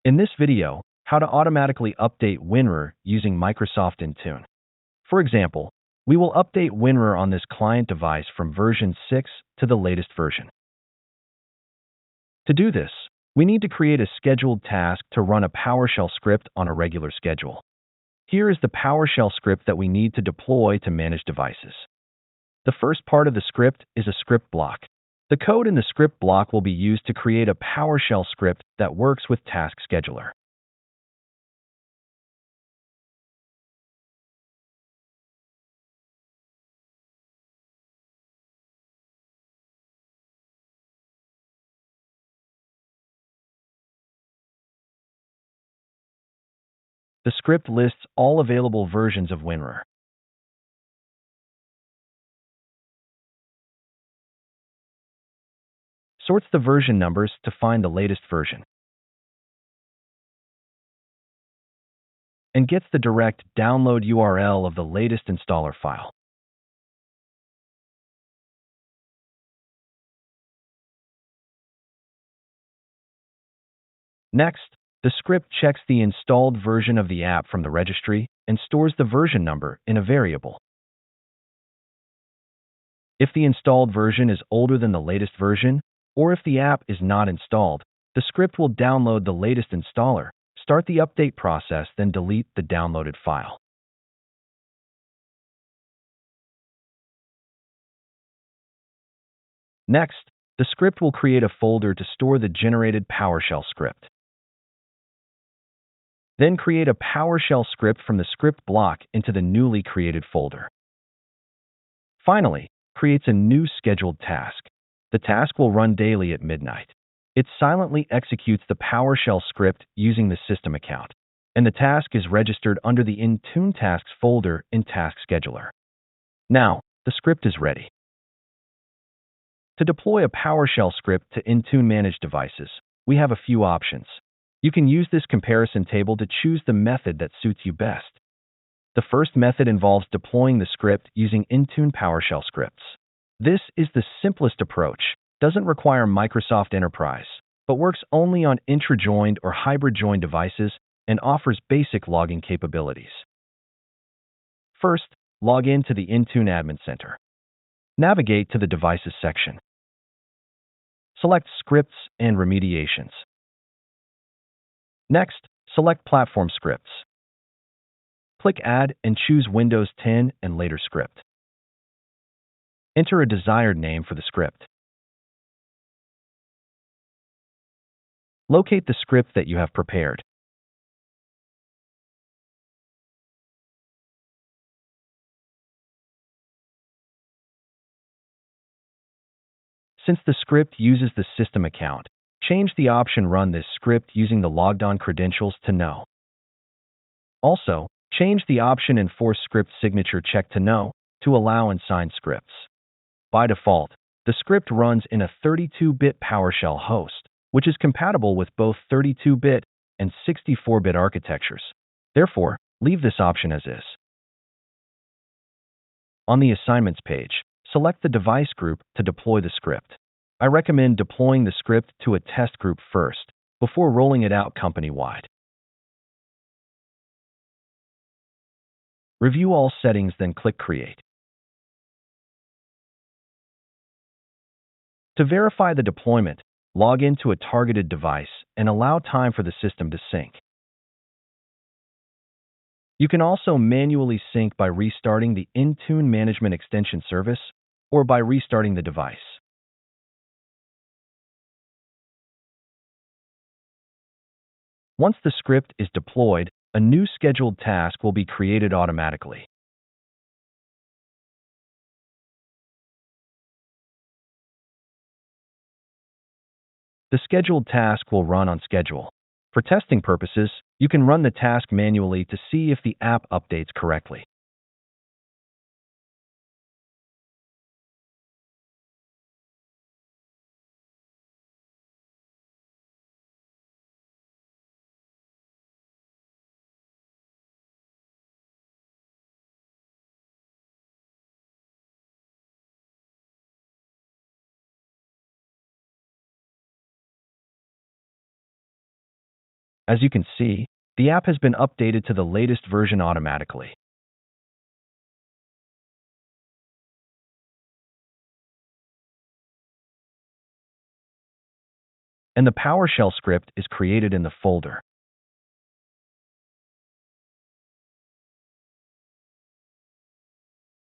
In this video, how to automatically update WinRAR using Microsoft Intune. For example, we will update WinRAR on this client device from version 6 to the latest version. To do this, we need to create a scheduled task to run a Powershell script on a regular schedule. Here is the Powershell script that we need to deploy to manage devices. The first part of the script is a script block. The code in the script block will be used to create a Powershell script that works with Task Scheduler. The script lists all available versions of WinRAR. Sorts the version numbers to find the latest version, and gets the direct download URL of the latest installer file. Next, the script checks the installed version of the app from the registry and stores the version number in a variable. If the installed version is older than the latest version, or if the app is not installed, the script will download the latest installer, start the update process, then delete the downloaded file. Next, the script will create a folder to store the generated Powershell script. Then create a Powershell script from the script block into the newly created folder. Finally, creates a new scheduled task. The task will run daily at midnight. It silently executes the Powershell script using the system account, and the task is registered under the Intune Tasks folder in Task Scheduler. Now, the script is ready. To deploy a Powershell script to Intune managed devices, we have a few options. You can use this comparison table to choose the method that suits you best. The first method involves deploying the script using Intune Powershell scripts. This is the simplest approach, doesn't require Microsoft Enterprise, but works only on intra-joined or hybrid-joined devices and offers basic logging capabilities. First, log in to the Intune Admin Center. Navigate to the Devices section. Select Scripts and Remediations. Next, select Platform Scripts. Click Add and choose Windows 10 and later script. Enter a desired name for the script. Locate the script that you have prepared. Since the script uses the system account, change the option Run this script using the logged-on credentials to No. Also, change the option Enforce Script Signature Check to No to allow unsigned scripts. By default, the script runs in a 32-bit Powershell host, which is compatible with both 32-bit and 64-bit architectures. Therefore, leave this option as is. On the Assignments page, select the device group to deploy the script. I recommend deploying the script to a test group first, before rolling it out company-wide. Review all settings, then click Create. To verify the deployment, log into a targeted device and allow time for the system to sync. You can also manually sync by restarting the Intune Management Extension service or by restarting the device. Once the script is deployed, a new scheduled task will be created automatically. The scheduled task will run on schedule. For testing purposes, you can run the task manually to see if the app updates correctly. As you can see, the app has been updated to the latest version automatically. And the PowerShell script is created in the folder.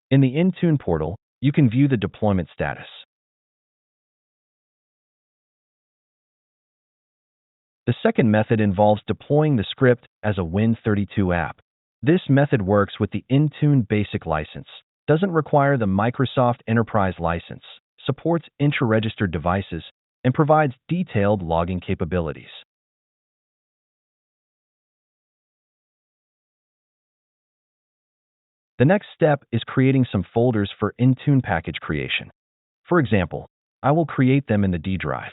In the Intune portal, you can view the deployment status. The second method involves deploying the script as a Win32 app. This method works with the Intune Basic license, doesn't require the Microsoft Enterprise license, supports intra-registered devices, and provides detailed logging capabilities. The next step is creating some folders for Intune package creation. For example, I will create them in the D drive.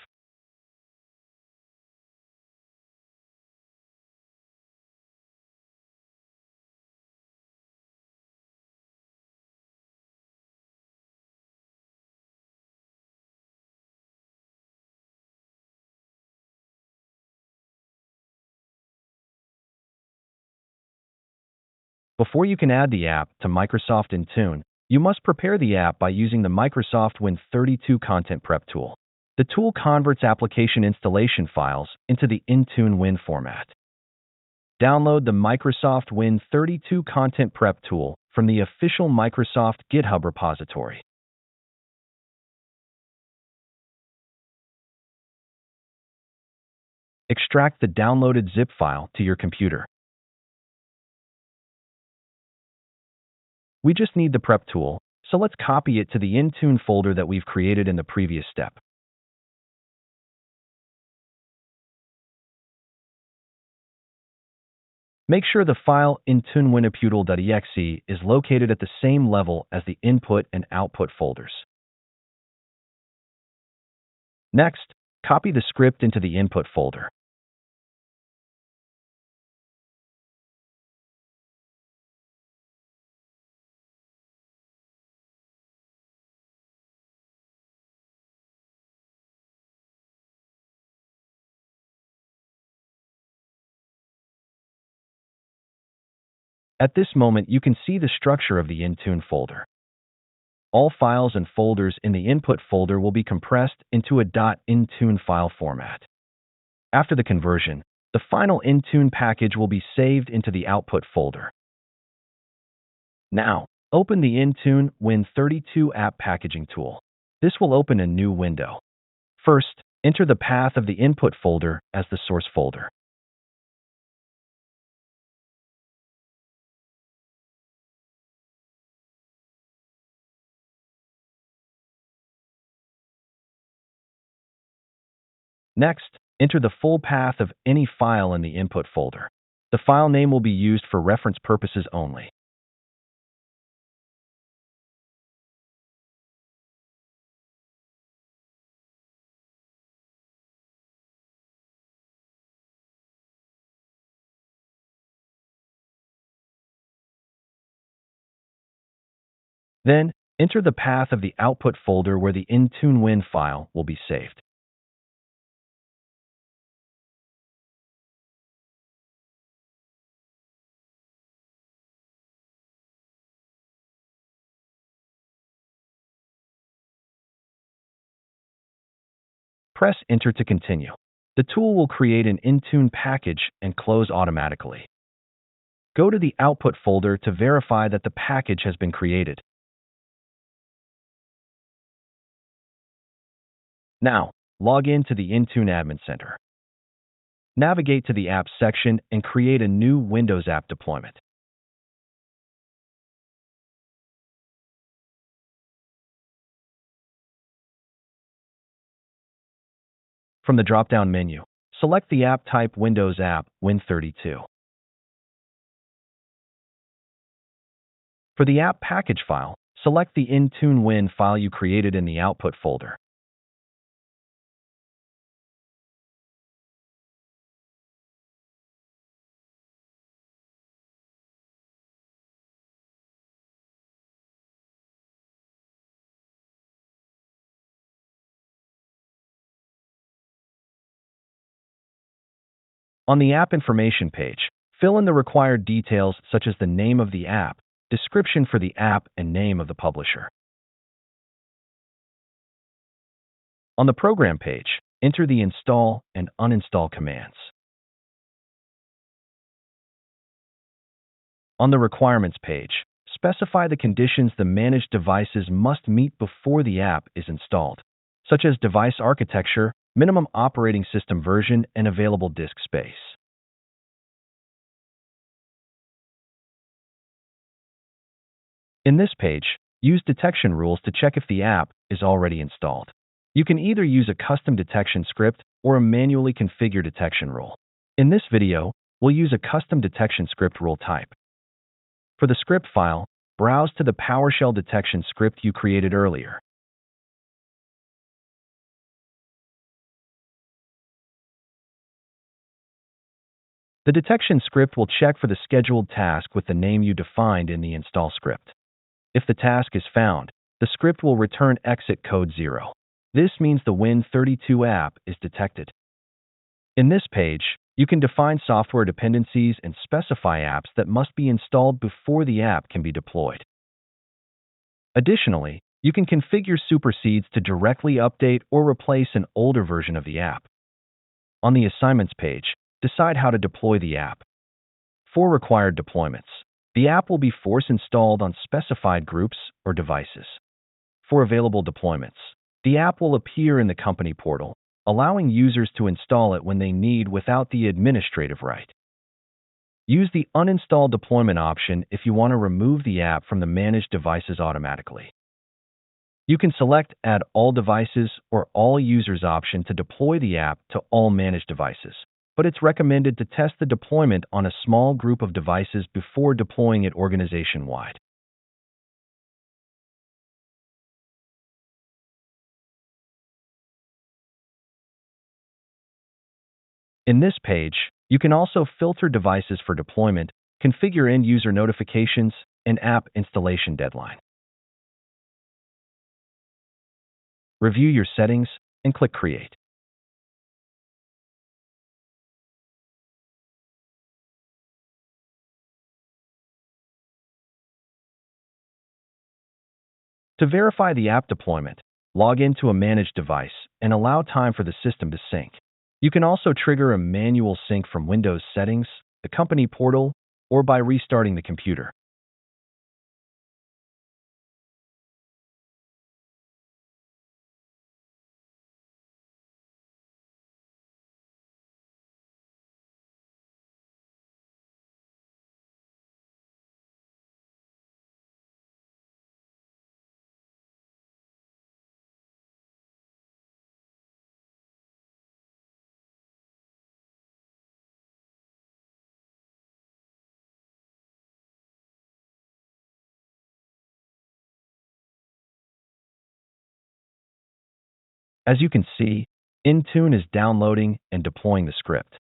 Before you can add the app to Microsoft Intune, you must prepare the app by using the Microsoft Win32 Content Prep tool. The tool converts application installation files into the Intune Win format. Download the Microsoft Win32 Content Prep tool from the official Microsoft GitHub repository. Extract the downloaded zip file to your computer. We just need the prep tool, so let's copy it to the Intune folder that we've created in the previous step. Make sure the file IntuneWinAputal.exe is located at the same level as the input and output folders. Next, copy the script into the input folder. At this moment, you can see the structure of the Intune folder. All files and folders in the input folder will be compressed into a .intune file format. After the conversion, the final Intune package will be saved into the output folder. Now, open the Intune Win32 App Packaging tool. This will open a new window. First, enter the path of the input folder as the source folder. Next, enter the full path of any file in the input folder. The file name will be used for reference purposes only. Then, enter the path of the output folder where the Intune Win file will be saved. Press Enter to continue. The tool will create an Intune package and close automatically. Go to the output folder to verify that the package has been created. Now, log in to the Intune Admin Center. Navigate to the Apps section and create a new Windows app deployment. From the drop-down menu, select the app type Windows app Win32. For the app package file, select the Intune Win file you created in the output folder. On the app information page, fill in the required details such as the name of the app, description for the app, and name of the publisher. On the program page, enter the install and uninstall commands. On the requirements page, specify the conditions the managed devices must meet before the app is installed, such as device architecture, minimum operating system version, and available disk space. In this page, use detection rules to check if the app is already installed. You can either use a custom detection script or a manually configured detection rule. In this video, we'll use a custom detection script rule type. For the script file, browse to the Powershell detection script you created earlier. The detection script will check for the scheduled task with the name you defined in the install script. If the task is found, the script will return exit code 0. This means the Win32 app is detected. In this page, you can define software dependencies and specify apps that must be installed before the app can be deployed. Additionally, you can configure supersedes to directly update or replace an older version of the app. On the assignments page, decide how to deploy the app. For required deployments, the app will be force installed on specified groups or devices. For available deployments, the app will appear in the company portal, allowing users to install it when they need without the administrative right. Use the uninstall deployment option if you want to remove the app from the managed devices automatically. You can select Add All Devices or All Users option to deploy the app to all managed devices, but it's recommended to test the deployment on a small group of devices before deploying it organization-wide. In this page, you can also filter devices for deployment, configure end-user notifications, and app installation deadline. Review your settings and click Create. To verify the app deployment, log into a managed device and allow time for the system to sync. You can also trigger a manual sync from Windows settings, the company portal, or by restarting the computer. As you can see, Intune is downloading and deploying the script.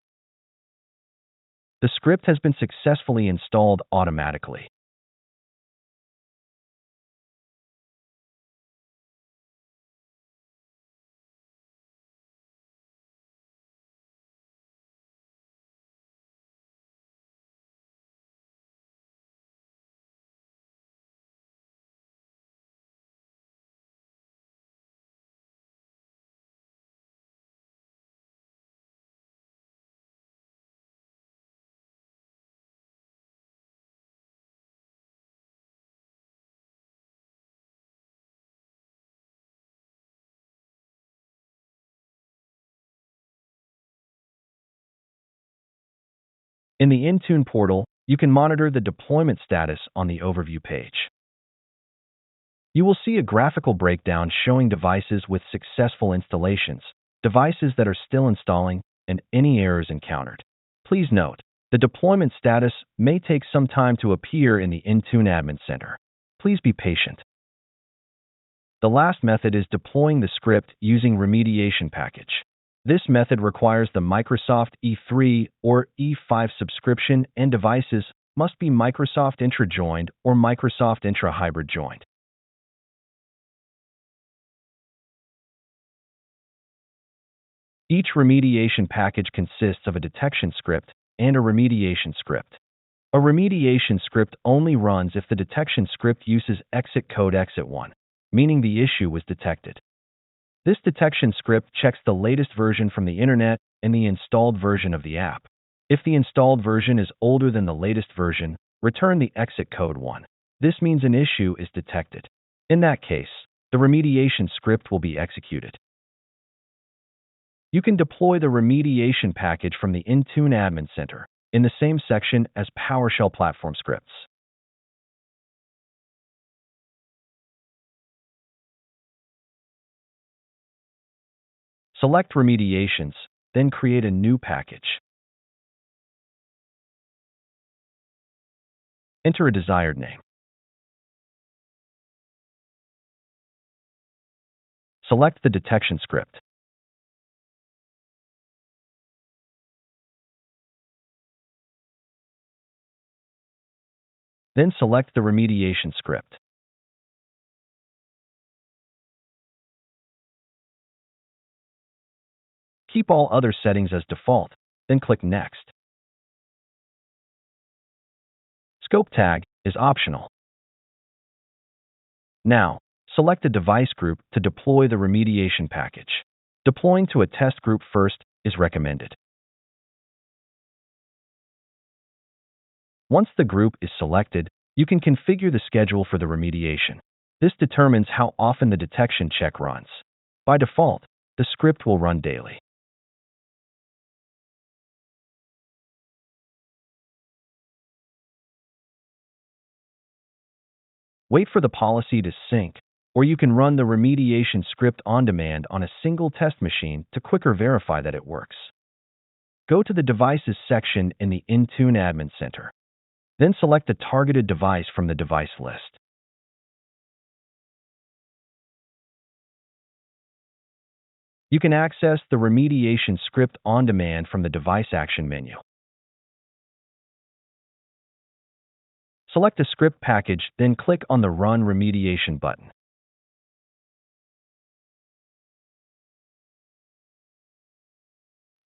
The script has been successfully installed automatically. In the Intune portal, you can monitor the deployment status on the overview page. You will see a graphical breakdown showing devices with successful installations, devices that are still installing, and any errors encountered. Please note, the deployment status may take some time to appear in the Intune Admin Center. Please be patient. The last method is deploying the script using remediation package. This method requires the Microsoft E3 or E5 subscription, and devices must be Microsoft intra-joined or Microsoft intra-hybrid joined. Each remediation package consists of a detection script and a remediation script. A remediation script only runs if the detection script uses exit code exit1, meaning the issue was detected. This detection script checks the latest version from the internet and the installed version of the app. If the installed version is older than the latest version, return the exit code 1. This means an issue is detected. In that case, the remediation script will be executed. You can deploy the remediation package from the Intune Admin Center in the same section as Powershell platform scripts. Select Remediations, then create a new package. Enter a desired name. Select the detection script. Then select the remediation script. Keep all other settings as default, then click Next. Scope tag is optional. Now, select a device group to deploy the remediation package. Deploying to a test group first is recommended. Once the group is selected, you can configure the schedule for the remediation. This determines how often the detection check runs. By default, the script will run daily. Wait for the policy to sync, or you can run the remediation script on demand on a single test machine to quicker verify that it works. Go to the Devices section in the Intune Admin Center. Then select a targeted device from the device list. You can access the remediation script on demand from the Device Action menu. Select a script package, then click on the Run Remediation button.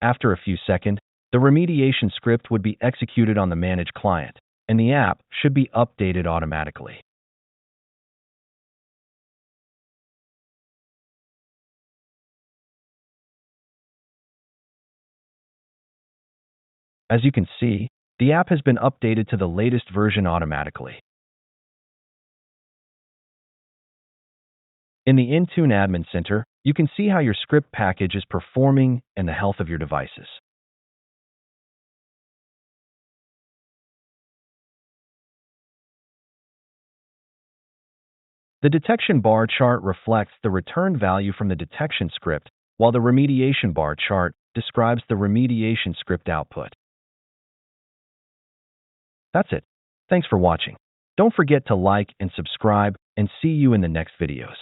After a few seconds, the remediation script would be executed on the Manage client, and the app should be updated automatically. As you can see, the app has been updated to the latest version automatically. In the Intune Admin Center, you can see how your script package is performing and the health of your devices. The detection bar chart reflects the return value from the detection script, while the remediation bar chart describes the remediation script output. That's it. Thanks for watching. Don't forget to like and subscribe, and see you in the next videos.